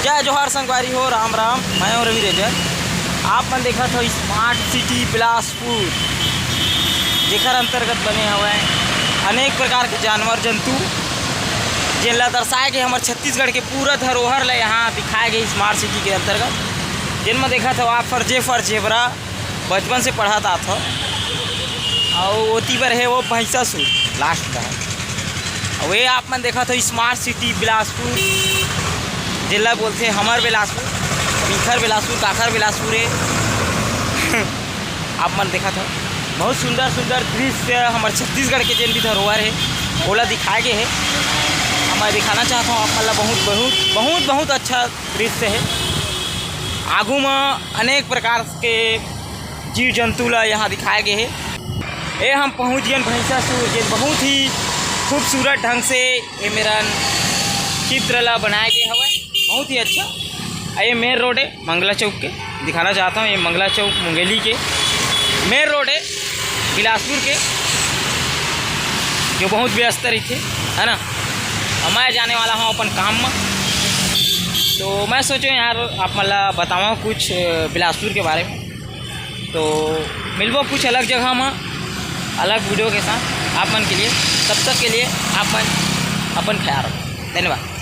जय जोहार संगवारी हो, राम राम। मैं हूँ रवि रेजर। आप मन देखा था स्मार्ट सिटी बिलासपुर, जेकर अंतर्गत बने हुए अनेक प्रकार के जानवर जंतु जिनला दर्शाए गए हमारे छत्तीसगढ़ के पूरा धरोहर ले यहाँ दिखाए गए स्मार्ट सिटी के अंतर्गत। जिनमें देखा था आप फर जेबरा बचपन से पढ़ा था और ओती पर है वो भैंसासुर लास्ट का। वे आप मन देखा था स्मार्ट सिटी बिलासपुर, जिला बोलते हैं हमर बिलासपुर, पीखर बिलासपुर, काखर बिलासपुर है। आप मन देखा था बहुत सुंदर सुंदर दृश्य हमारे छत्तीसगढ़ के जिन भी धरोहर है ओला दिखाए गए है। मैं दिखाना चाहता हूँ आप मन ला बहुत बहुत बहुत बहुत अच्छा दृश्य है। आगू में अनेक प्रकार के जीव जंतु ला यहाँ दिखाए गए है। ये हम पहुँच गए भैंसासुर, जो बहुत ही खूबसूरत ढंग से ये मेरा चित्र ला बनाया गया है, बहुत ही अच्छा। ये मेन रोड है मंगला चौक के, दिखाना चाहता हूँ। ये मंगला चौक मुंगेली के मेन रोड है बिलासपुर के, जो बहुत व्यस्त रही थे, है ना। और मैं जाने वाला हूँ अपन काम में, तो मैं सोचो यार आप मतलब बताऊँ कुछ बिलासपुर के बारे में। तो मिलबो कुछ अलग जगह में अलग वीडियो के साथ आप मन के लिए। तब तक के लिए आप मन अपन ख्याल रखो। धन्यवाद।